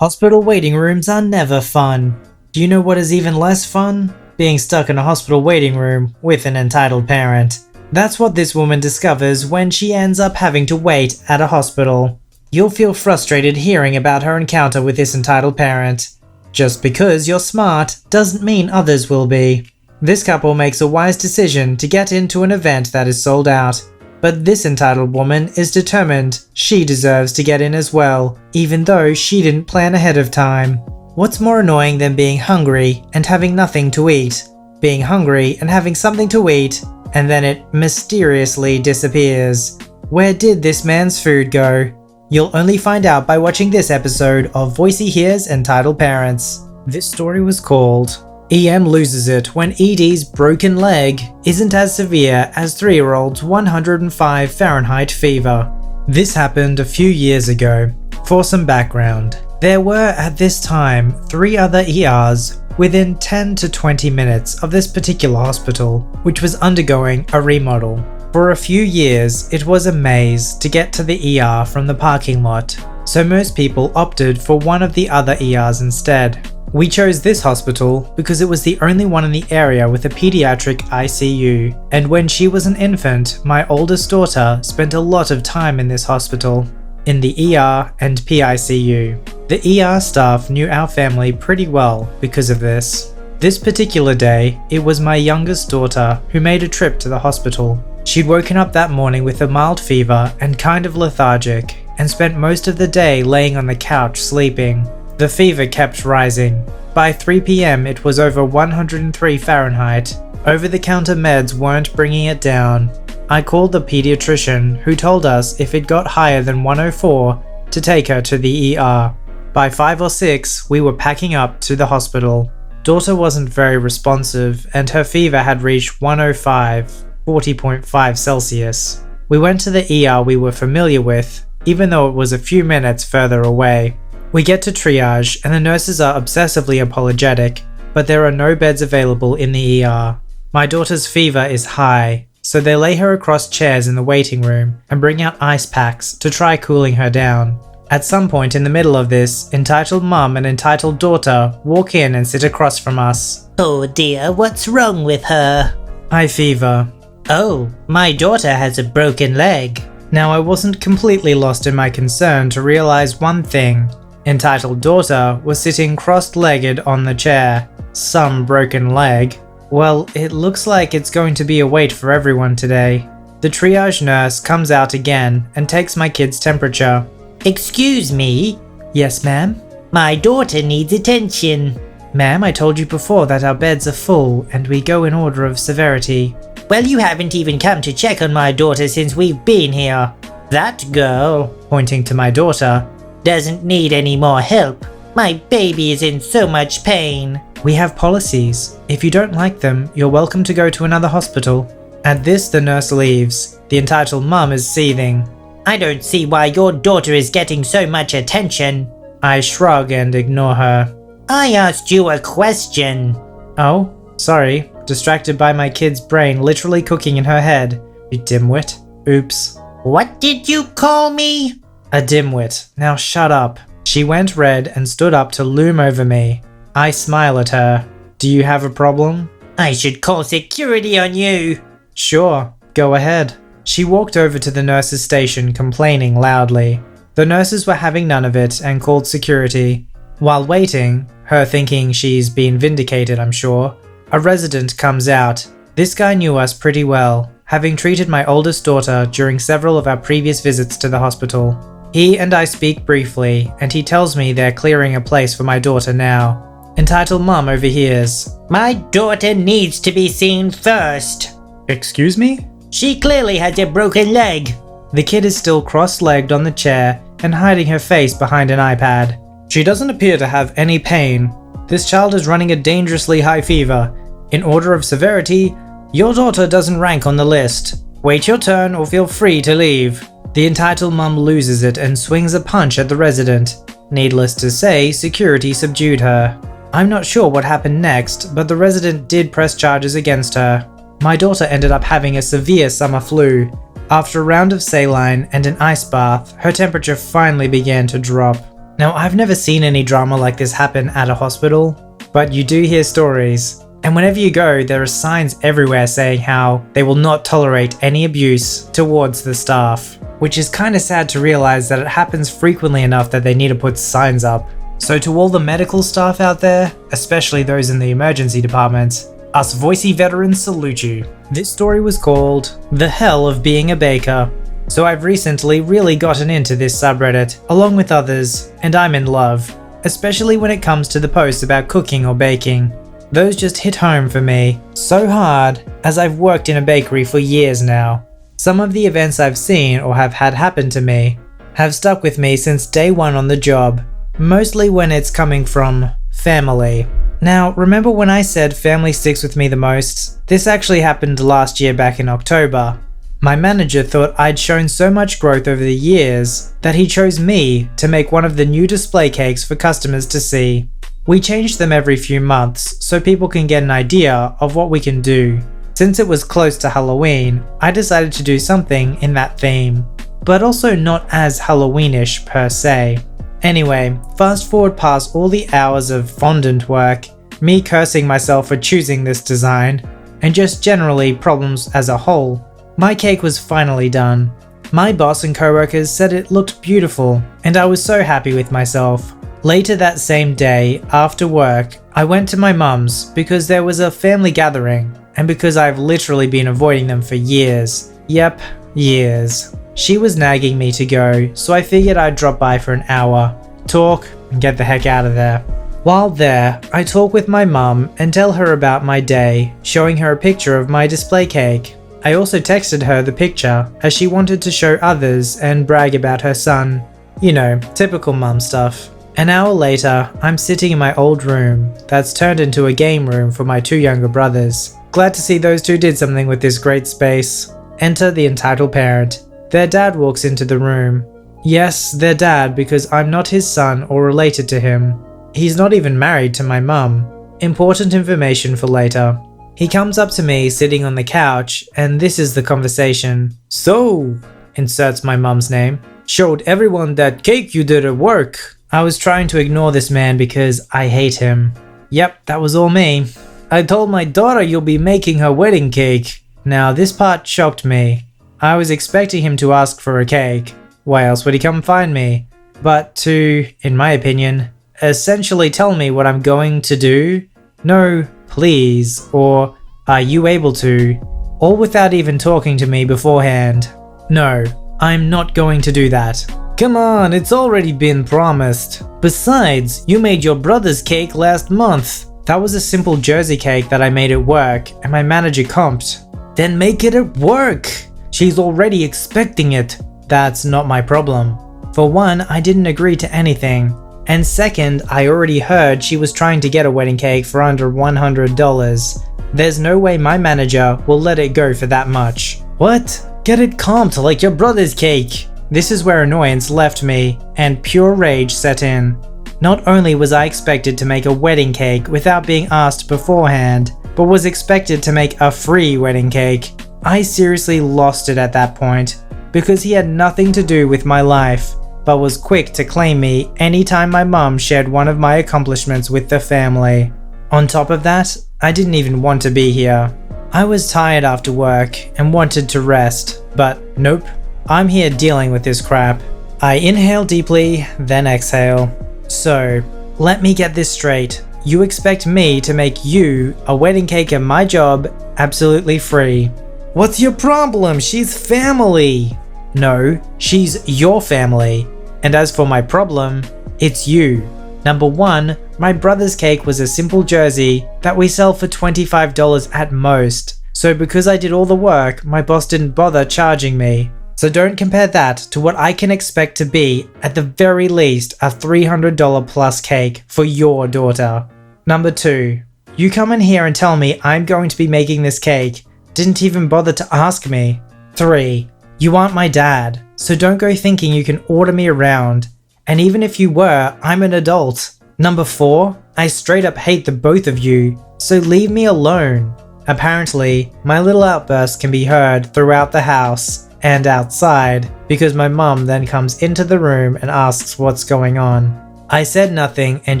Hospital waiting rooms are never fun. Do you know what is even less fun? Being stuck in a hospital waiting room with an entitled parent. That's what this woman discovers when she ends up having to wait at a hospital. You'll feel frustrated hearing about her encounter with this entitled parent. Just because you're smart doesn't mean others will be. This couple makes a wise decision to get into an event that is sold out. But this entitled woman is determined she deserves to get in as well, even though she didn't plan ahead of time. What's more annoying than being hungry and having nothing to eat? Being hungry and having something to eat, and then it mysteriously disappears. Where did this man's food go? You'll only find out by watching this episode of VoiceyHere's Entitled Parents. This story was called EM Loses It When ED's Broken Leg Isn't As Severe as 3-year-old's 105 Fahrenheit fever. This happened a few years ago. For some background, there were at this time 3 other ERs within 10 to 20 minutes of this particular hospital, which was undergoing a remodel. For a few years, it was a maze to get to the ER from the parking lot, so most people opted for one of the other ERs instead. We chose this hospital because it was the only one in the area with a pediatric ICU, and when she was an infant, my oldest daughter spent a lot of time in this hospital, in the ER and PICU. The ER staff knew our family pretty well because of this. This particular day, it was my youngest daughter who made a trip to the hospital. She'd woken up that morning with a mild fever and kind of lethargic, and spent most of the day laying on the couch sleeping. The fever kept rising. By 3 p.m. it was over 103 Fahrenheit. Over-the-counter meds weren't bringing it down. I called the pediatrician, who told us if it got higher than 104 to take her to the ER. By 5 or 6, we were packing up to the hospital. Daughter wasn't very responsive, and her fever had reached 105, 40.5 Celsius. We went to the ER we were familiar with, even though it was a few minutes further away. We get to triage and the nurses are obsessively apologetic, but there are no beds available in the ER. My daughter's fever is high, so they lay her across chairs in the waiting room and bring out ice packs to try cooling her down. At some point in the middle of this, entitled mum and entitled daughter walk in and sit across from us. Oh dear, what's wrong with her? High fever. Oh, my daughter has a broken leg. Now I wasn't completely lost in my concern to realize one thing. Entitled daughter was sitting cross-legged on the chair. Some broken leg. Well, it looks like it's going to be a wait for everyone today. The triage nurse comes out again and takes my kid's temperature. Excuse me? Yes, ma'am? My daughter needs attention. Ma'am, I told you before that our beds are full and we go in order of severity. Well, you haven't even come to check on my daughter since we've been here. That girl, pointing to my daughter, doesn't need any more help. My baby is in so much pain. We have policies. If you don't like them, you're welcome to go to another hospital. At this, the nurse leaves. The entitled mum is seething. I don't see why your daughter is getting so much attention. I shrug and ignore her. I asked you a question. Oh, sorry. Distracted by my kid's brain literally cooking in her head. You dimwit. Oops. What did you call me? A dimwit. Now shut up. She went red and stood up to loom over me. I smile at her. Do you have a problem? I should call security on you. Sure, go ahead. She walked over to the nurse's station complaining loudly. The nurses were having none of it and called security. While waiting, her thinking she's been vindicated, I'm sure, a resident comes out. This guy knew us pretty well, having treated my oldest daughter during several of our previous visits to the hospital. He and I speak briefly, and he tells me they're clearing a place for my daughter now. Entitled mum overhears. My daughter needs to be seen first. Excuse me? She clearly has a broken leg. The kid is still cross-legged on the chair and hiding her face behind an iPad. She doesn't appear to have any pain. This child is running a dangerously high fever. In order of severity, your daughter doesn't rank on the list. Wait your turn or feel free to leave. The entitled mum loses it and swings a punch at the resident. Needless to say, security subdued her. I'm not sure what happened next, but the resident did press charges against her. My daughter ended up having a severe summer flu. After a round of saline and an ice bath, her temperature finally began to drop. Now, I've never seen any drama like this happen at a hospital, but you do hear stories. And whenever you go, there are signs everywhere saying how they will not tolerate any abuse towards the staff, which is kind of sad to realize that it happens frequently enough that they need to put signs up. So to all the medical staff out there, especially those in the emergency department, us Voicey veterans salute you. This story was called The Hell of Being a Baker. So I've recently really gotten into this subreddit, along with others, and I'm in love, especially when it comes to the posts about cooking or baking. Those just hit home for me so hard, as I've worked in a bakery for years now. Some of the events I've seen or have had happen to me have stuck with me since day one on the job, mostly when it's coming from family. Now, remember when I said family sticks with me the most? This actually happened last year back in October. My manager thought I'd shown so much growth over the years that he chose me to make one of the new display cakes for customers to see. We change them every few months so people can get an idea of what we can do. Since it was close to Halloween, I decided to do something in that theme, but also not as Halloweenish per se. Anyway, fast forward past all the hours of fondant work, me cursing myself for choosing this design, and just generally problems as a whole. My cake was finally done. My boss and coworkers said it looked beautiful, and I was so happy with myself. Later that same day, after work, I went to my mum's because there was a family gathering, and because I've literally been avoiding them for years. Yep, years. She was nagging me to go, so I figured I'd drop by for an hour, talk, and get the heck out of there. While there, I talk with my mum and tell her about my day, showing her a picture of my display cake. I also texted her the picture, as she wanted to show others and brag about her son. You know, typical mum stuff. An hour later, I'm sitting in my old room that's turned into a game room for my two younger brothers. Glad to see those two did something with this great space. Enter the entitled parent. Their dad walks into the room. Yes, their dad, because I'm not his son or related to him. He's not even married to my mum. Important information for later. He comes up to me sitting on the couch, and this is the conversation. "So," inserts my mum's name, "showed everyone that cake you did at work." I was trying to ignore this man because I hate him. Yep, that was all me. "I told my daughter you'll be making her wedding cake." Now this part shocked me. I was expecting him to ask for a cake. Why else would he come find me? But to, in my opinion, essentially tell me what I'm going to do? No, please, or are you able to? All without even talking to me beforehand. No, I'm not going to do that. "Come on, it's already been promised. Besides, you made your brother's cake last month." That was a simple Jersey cake that I made at work, and my manager comped. "Then make it at work. She's already expecting it." That's not my problem. For one, I didn't agree to anything. And second, I already heard she was trying to get a wedding cake for under $100. There's no way my manager will let it go for that much. "What? Get it comped like your brother's cake." This is where annoyance left me, and pure rage set in. Not only was I expected to make a wedding cake without being asked beforehand, but was expected to make a free wedding cake. I seriously lost it at that point, because he had nothing to do with my life, but was quick to claim me anytime my mum shared one of my accomplishments with the family. On top of that, I didn't even want to be here. I was tired after work and wanted to rest, but nope, I'm here dealing with this crap. I inhale deeply, then exhale. So, let me get this straight. You expect me to make you a wedding cake at my job absolutely free. What's your problem? She's family. No, she's your family. And as for my problem, it's you. Number one, my brother's cake was a simple Jersey that we sell for $25 at most. So because I did all the work, my boss didn't bother charging me. So don't compare that to what I can expect to be, at the very least, a $300 plus cake for your daughter. Number two, you come in here and tell me I'm going to be making this cake. Didn't even bother to ask me. 3. You aren't my dad, so don't go thinking you can order me around. And even if you were, I'm an adult. Number 4, I straight up hate the both of you, so leave me alone. Apparently, my little outbursts can be heard throughout the house and outside, because my mum then comes into the room and asks what's going on. I said nothing and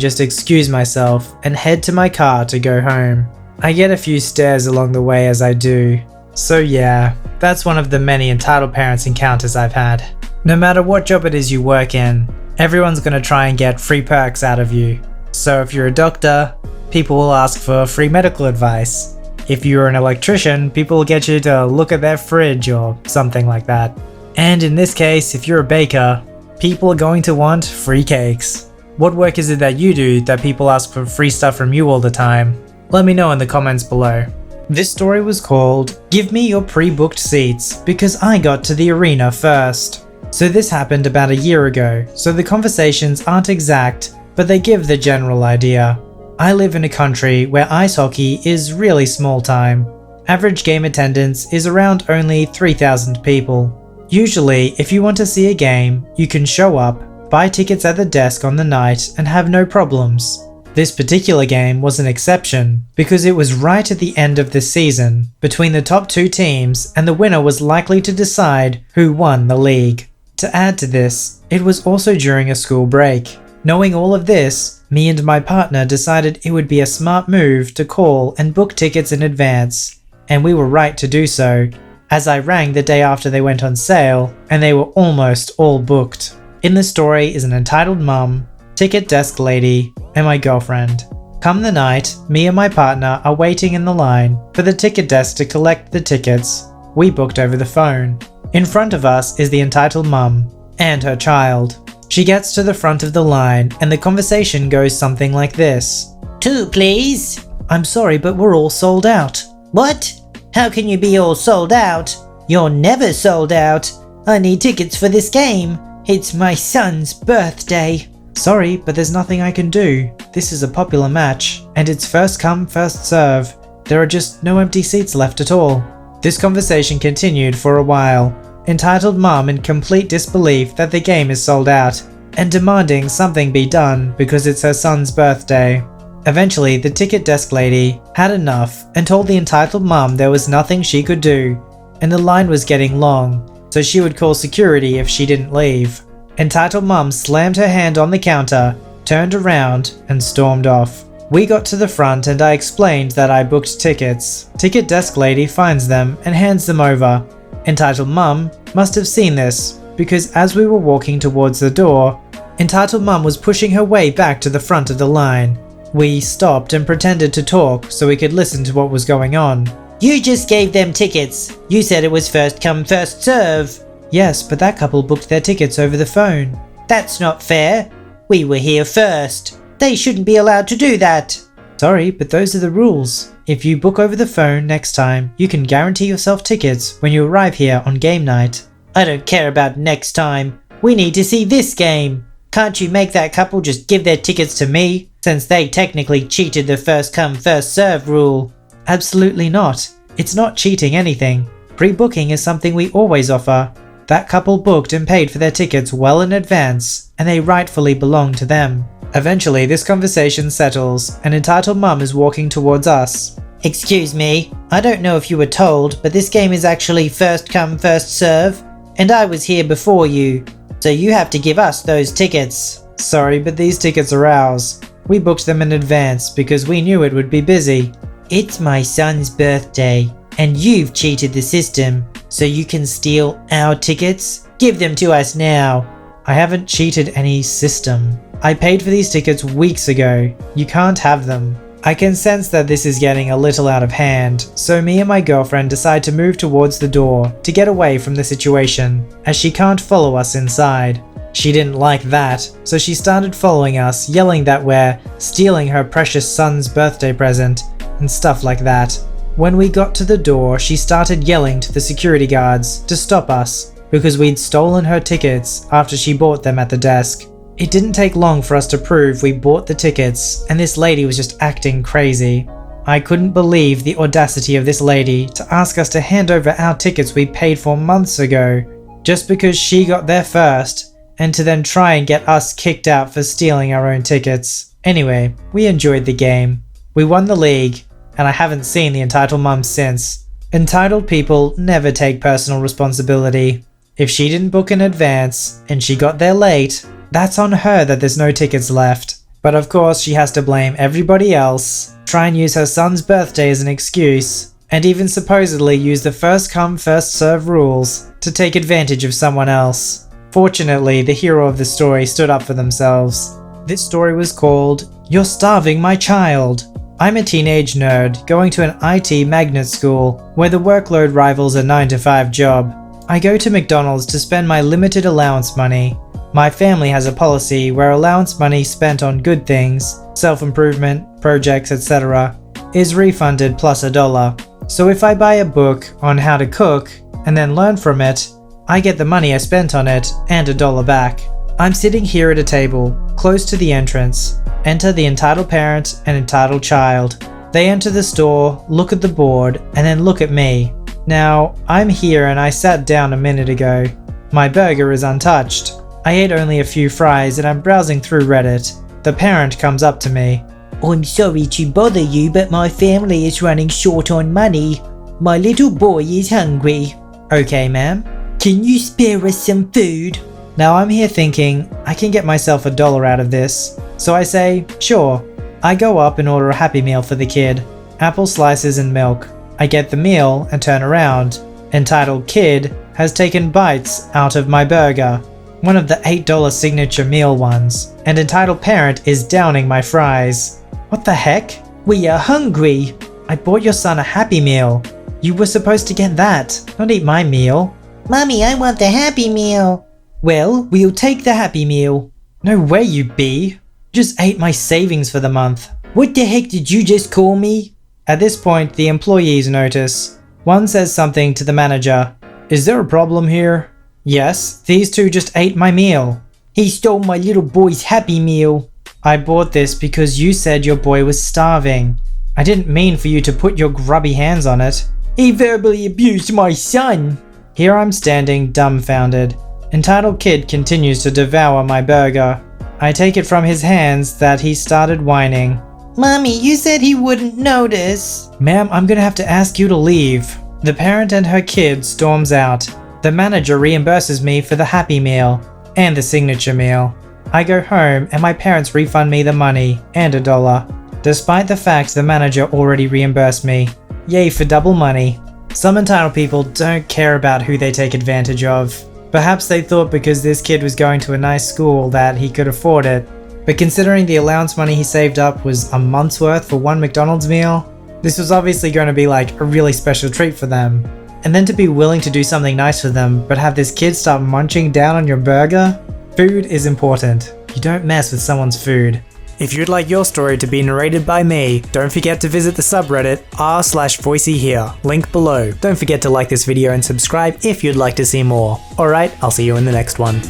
just excused myself and head to my car to go home. I get a few stares along the way as I do. So yeah, that's one of the many entitled parents encounters I've had. No matter what job it is you work in, everyone's gonna try and get free perks out of you. So if you're a doctor, people will ask for free medical advice. If you're an electrician, people will get you to look at their fridge or something like that. And in this case, if you're a baker, people are going to want free cakes. What work is it that you do that people ask for free stuff from you all the time? Let me know in the comments below. This story was called Give Me Your Pre-Booked Seats because I got to the arena first. So this happened about a year ago, so the conversations aren't exact, but they give the general idea. I live in a country where ice hockey is really small time. Average game attendance is around only 3,000 people. Usually, if you want to see a game, you can show up, buy tickets at the desk on the night and have no problems. This particular game was an exception because it was right at the end of the season between the top two teams and the winner was likely to decide who won the league. To add to this, it was also during a school break. Knowing all of this, me and my partner decided it would be a smart move to call and book tickets in advance, and we were right to do so, as I rang the day after they went on sale and they were almost all booked. In the story is an entitled mum, ticket desk lady, and my girlfriend. Come the night, me and my partner are waiting in the line for the ticket desk to collect the tickets we booked over the phone. In front of us is the entitled mum and her child. She gets to the front of the line and the conversation goes something like this. 2, please. I'm sorry, but we're all sold out. What? How can you be all sold out? You're never sold out. I need tickets for this game. It's my son's birthday. Sorry, but there's nothing I can do. This is a popular match, and it's first come, first serve. There are just no empty seats left at all. This conversation continued for a while, entitled mum in complete disbelief that the game is sold out, and demanding something be done because it's her son's birthday. Eventually, the ticket desk lady had enough and told the entitled mum there was nothing she could do, and the line was getting long, so she would call security if she didn't leave. Entitled mum slammed her hand on the counter, turned around, and stormed off. We got to the front and I explained that I booked tickets. Ticket desk lady finds them and hands them over. Entitled mum must have seen this because as we were walking towards the door, entitled mum was pushing her way back to the front of the line. We stopped and pretended to talk so we could listen to what was going on. You just gave them tickets. You said it was first come, first serve. Yes, but that couple booked their tickets over the phone. That's not fair. We were here first. They shouldn't be allowed to do that. Sorry, but those are the rules. If you book over the phone next time, you can guarantee yourself tickets when you arrive here on game night. I don't care about next time. We need to see this game. Can't you make that couple just give their tickets to me, since they technically cheated the first come first serve rule? Absolutely not. It's not cheating anything. Pre-booking is something we always offer. That couple booked and paid for their tickets well in advance, and they rightfully belong to them. Eventually, this conversation settles, and entitled mum is walking towards us. Excuse me, I don't know if you were told, but this game is actually first come first serve, and I was here before you, so you have to give us those tickets. Sorry, but these tickets are ours. We booked them in advance because we knew it would be busy. It's my son's birthday, and you've cheated the system, so you can steal our tickets? Give them to us now. I haven't cheated any system. I paid for these tickets weeks ago. You can't have them. I can sense that this is getting a little out of hand, so me and my girlfriend decide to move towards the door to get away from the situation, as she can't follow us inside. She didn't like that, so she started following us, yelling that we're stealing her precious son's birthday present, and stuff like that. When we got to the door, she started yelling to the security guards to stop us, because we'd stolen her tickets after she bought them at the desk. It didn't take long for us to prove we bought the tickets, and this lady was just acting crazy. I couldn't believe the audacity of this lady to ask us to hand over our tickets we paid for months ago, just because she got there first, and to then try and get us kicked out for stealing our own tickets. Anyway, we enjoyed the game. We won the league, and I haven't seen the entitled mum since. Entitled people never take personal responsibility. If she didn't book in advance, and she got there late, That's on her that there's no tickets left. But of course she has to blame everybody else, try and use her son's birthday as an excuse, and even supposedly use the first come first serve rules to take advantage of someone else. Fortunately, the hero of the story stood up for themselves. This story was called You're Starving My Child. I'm a teenage nerd going to an IT magnet school where the workload rivals a 9-to-5 job. I go to McDonald's to spend my limited allowance money. My family has a policy where allowance money spent on good things, self-improvement, projects, etc. is refunded plus $1. So if I buy a book on how to cook and then learn from it, I get the money I spent on it and $1 back. I'm sitting here at a table, close to the entrance. Enter the entitled parent and entitled child. They enter the store, look at the board, and then look at me. Now, I'm here and I sat down a minute ago. My burger is untouched. I ate only a few fries and I'm browsing through Reddit. The parent comes up to me. I'm sorry to bother you, but my family is running short on money. My little boy is hungry. Okay, ma'am. Can you spare us some food? Now I'm here thinking, I can get myself $1 out of this. So I say, sure. I go up and order a Happy Meal for the kid. Apple slices and milk. I get the meal and turn around. Entitled kid has taken bites out of my burger. One of the $8 signature meal ones. And entitled parent is downing my fries. What the heck? We are hungry. I bought your son a Happy Meal. You were supposed to get that, not eat my meal. Mommy, I want the Happy Meal. Well, we'll take the Happy Meal. No way, you bee. Just ate my savings for the month. What the heck did you just call me? At this point, the employees notice. One says something to the manager. Is there a problem here? Yes, these two just ate my meal. He stole my little boy's Happy Meal. I bought this because you said your boy was starving. I didn't mean for you to put your grubby hands on it. He verbally abused my son. Here I'm standing dumbfounded. Entitled kid continues to devour my burger. I take it from his hands that he started whining. Mommy, you said he wouldn't notice. Ma'am, I'm gonna have to ask you to leave. The parent and her kid storms out. The manager reimburses me for the Happy Meal and the signature meal. I go home and my parents refund me the money and $1, despite the fact the manager already reimbursed me. Yay for double money. Some entitled people don't care about who they take advantage of. Perhaps they thought because this kid was going to a nice school that he could afford it. But considering the allowance money he saved up was a month's worth for one McDonald's meal, this was obviously going to be like a really special treat for them. And then to be willing to do something nice for them, but have this kid start munching down on your burger? Food is important. You don't mess with someone's food. If you'd like your story to be narrated by me, don't forget to visit the subreddit r/VoiceyHere, link below. Don't forget to like this video and subscribe if you'd like to see more. Alright, I'll see you in the next one.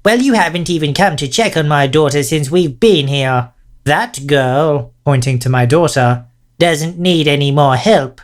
Well, you haven't even come to check on my daughter since we've been here. That girl, pointing to my daughter, doesn't need any more help.